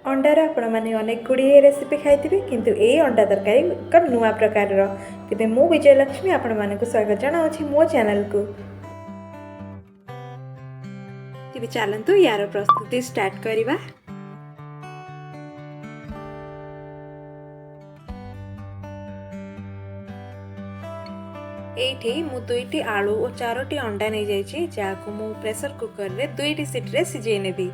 Under आपण मैंने अनेक गुड़िए रेसिपी खाई किंतु ए अंडा तरकारी एक नुआ प्रकार तेज मु विजयलक्ष्मी आपण मानक स्वागत जनावि मो चैनल को। तेज चलतु यार प्रस्तुति स्टार्ट करवा। एठी मु दुईटी आलू और 4टी अंडा नहीं जाइए जहाँ मु प्रेशर कुकर रे 2टी सीट्रे सिझे नेबी।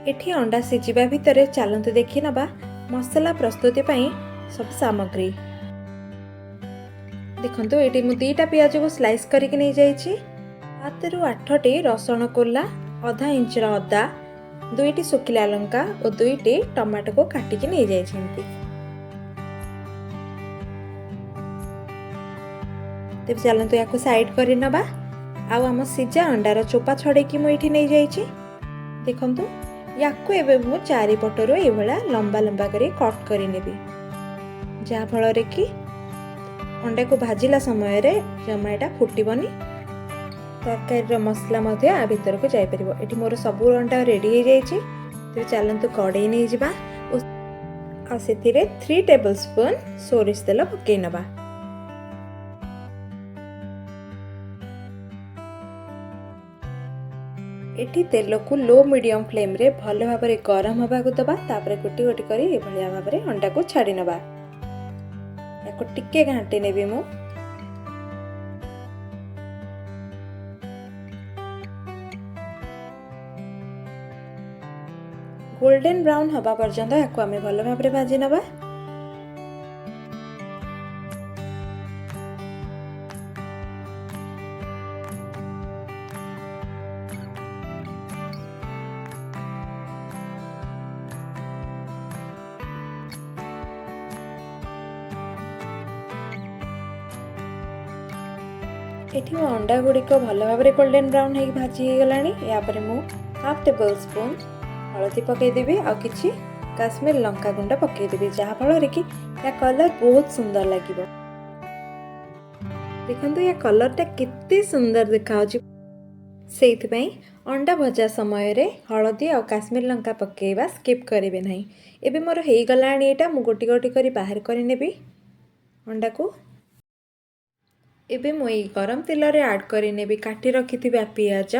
एठी अंडा सिझिबा भितर चलतु देखि नबा मसला प्रस्तुति पई सब सामग्री। देखंतु एठी मु 2टा प्याज को स्लाइस करके नहीं जाइए, 7 ରୁ 8टी रसुण कोला, आधा इंच अदा, 2टी सुखिला लंका और 2टी टमाटो को काटिकी नहीं जाइए। तेज चलतु या साइड कर नबा। आउ आम सिझा अंडार चोपा छड़ेकी मुझे नहीं जाइए। देखंतु याकू एबे मु चारिपटरू एभला लंबा लंबा करी कट करी नेबी, जहा फल कि अंडा को भाजिला समय रे जमा एटा फुटिबनी, तरकारी मसला मध्य आ भीतर को जाई परिबो। एठी मोर सब अंडा रेडी हो जाइए। तो चलतु कड़े नहीं जिबा आ सेथिरे 3 टेबलस्पून सोरिष तेल पकई नबा। एठी तेल को लो मीडियम फ्लेम रे भल भाव में गरम होगा को दबा। तापर गोटी गोटी करी एभलिया भाव में अंडा को छाड़ी नबा। याको टिके घांटी नेबी मु। गोल्डन ब्राउन हवा पर्यंत याको आमे भल भाव में भाजी नबा। एठी मो अंडा गुड़िक भल भाव में गोल्डन ब्राउन हो भाजी हो गलानी। यापर मु हाफ टेबल स्पून हलदी पकईदेवी आ किछि काश्मीर लंका गुंड पकईदेवी, जहा फल कि या कलर बहुत सुंदर लगिबो। देखंतु या कलरटा कितने सुंदर देखाउछि। सेइथिपई अंडा भजा समय रे हलदी आ काश्मीर लंका पकेइबा स्किप करिवे नहीं। एबे मोर हेई गलानी एटा मु गोटी गोटी करी बाहर करि नेबी अंडा को। एबे मु एई गरम तेल रे ऐड करि नेबी काटी रखिथिबा पियाज,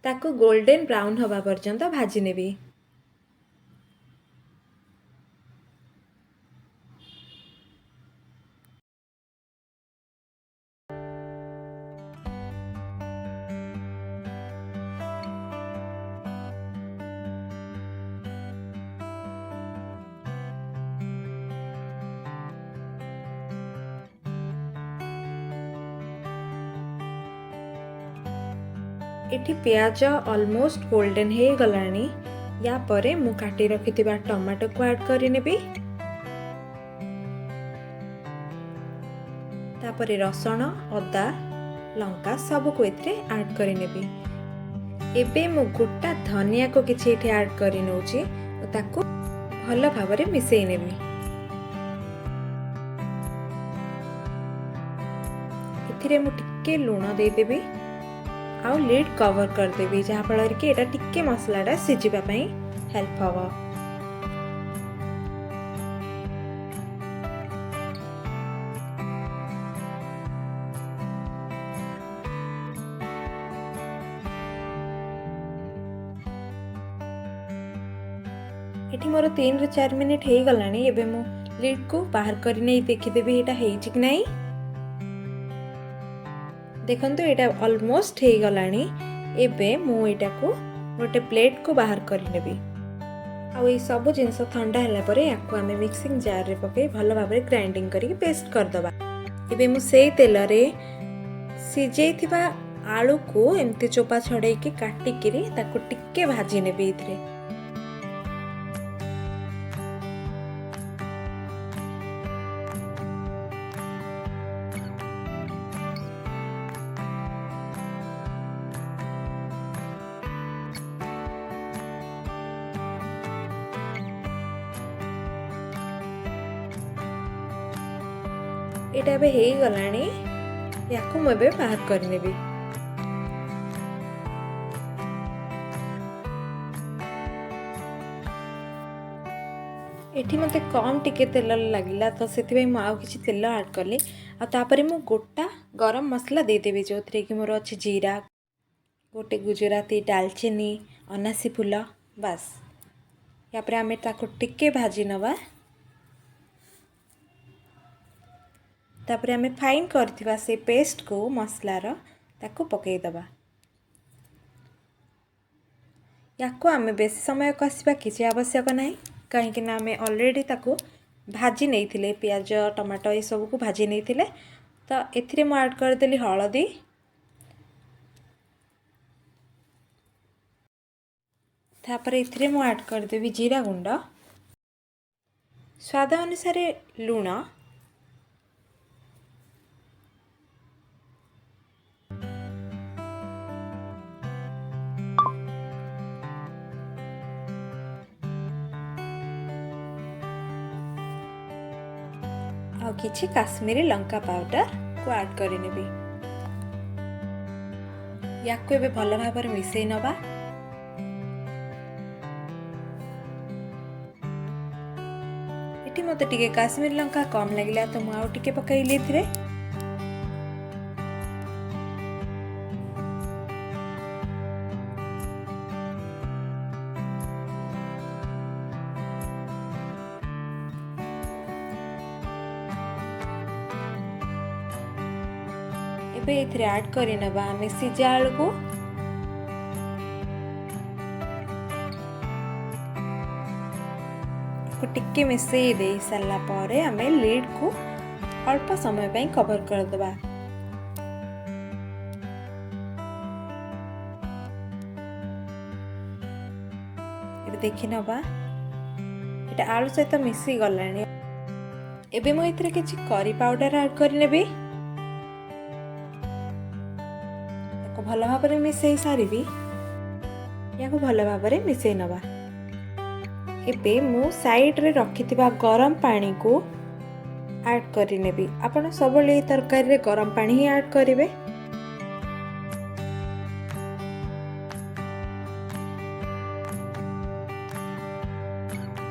ताको गोल्डन ब्राउन हवा पर्यंत भाजी नेबी। एठी प्याज ऑलमोस्ट गोल्डन हे गलानी। या परे मु काटी रखिथिबा टमाटो को ऐड करि नेबी। तापरे रसुण, अदा, लंका सब को एथरे ऐड करि नेबी। एबे मु गोटा धनिया को किछि एठी ऐड करि नउची ओ ताको भल भाबरे मिसई नेबी। एथिरे मु टिके लूण दे देबी आउ लिड कवर कर देबी, जहा फल कि एटा टिके मसलाटा सिझिबा पई हेल्प हबो। एठी मोर 3 ରୁ 4 मिनिट हे गलानी। एबे मु लिड को बाहर करि नै देखि देबी एटा हेइछि कि नै। देखंतु एटा ऑलमोस्ट हे गलानी। एबे मु एटा को गोटे प्लेट को बाहर करि नेबी। आ ए सब जिंस ठंडा हला परे याको आमे मिक्सिंग जार रे पके भल भाव में ग्राइंडिंग करी पेस्ट कर दबा। एबे मु सेई तेल रे सिजेइथिबा आलू को एमती चोपा छड़े के काटी किरी ताको टिके भाजी नेबी इथरे। एटा बे हे गलानी। याको मबे बाहर कर नेबी। एठी मते कम टिके तेल लगिला तो से आउ किसी तेल ऐड कली आपर मु गोटा गरम मसला देदेवि जो थे कि मोर अच्छे जीरा गोटे गुजराती डालचीनी अनासी फूल बास यापर आम टिके भाजी नवा तापर आम फाइन करथिबा से पेस्ट को मसलार ताको पकईदबा याको आम बेस समय कषा किसी आवश्यक ना कहीं आम ऑलरेडी ताको भाजी नहीं थिले पियाज टमाटो ये सब को भाजी नहीं थिले तो एथिरे मु ऐड करदेली हळदी तापर एथिरे मु ऐड करदेवी जीरा गुंड स्वाद अनुसार लुण आ किछि काश्मीरी लंका पाउडर को ऐड करिनेबी याको एबे भल भाबर मिसई नबा एटी मते टिके काश्मीरी लंका कम लागिला तो मु आउ टिके पकाइली एथिरे एबे एथिरे ऐड करि नबा आमे सिजा आलू को टिके मिसई दे सारा परे आमे लीड को अल्प समय पे कवर कर दबा एबे देखि नबा एटा आलू सहित मिसई गलानी एबे मो एथिरे किछि करी पाउडर ऐड करि नेबी भल भाव मिसई सारी या भल भाव मिसई नवा एबे मु साइड रे रखिथिबा गरम पानी को ऐड करि नेबी आपण सब तरकारी रे गरम पानी ही ऐड करिवे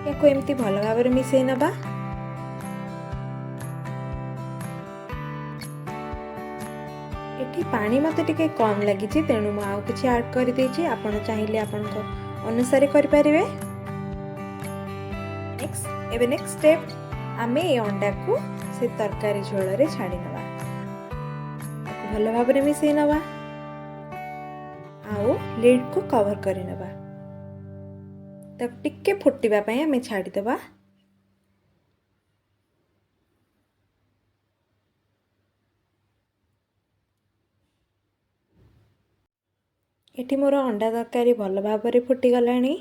याको एमती भल भाव मिसई नबा एठी पानी मते टिके कम लगी तेणु मु आउ किछि ऐड कर देछि आपण चाहिए आपण अनुसार करि परिवे नेक्स्ट स्टेप आमे ए अंडा को से तरकारी झोल रे छाड़ी नवा भल भाव रे मिसई नवा आउ लीड को कवर करि नवा तब टिके फुटिबा पय आमे छाड़ी देबा एठी मोर अंडा तरकारी भल भाव रे फुटी गलानी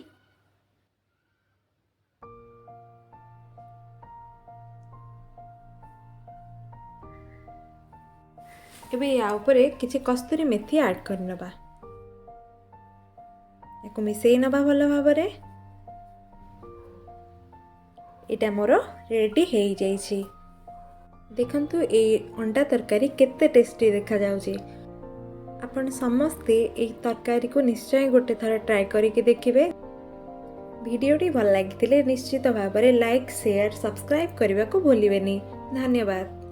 एबे या ऊपर किछि कस्तूरी मेथी ऐड करनबा एको मिसई नबा भल भाव रे एटा मोर रेडी हे जाईछि देखंतु ए अंडा तरकारी केते टेस्टी देखा जाउछि आपण समस्ते ए तरकारी को निश्चय गोटे थर ट्राई करके देखिए वीडियोटी भल लगी निश्चित भाव में लाइक शेयर सब्सक्राइब करने को भूलिए। धन्यवाद।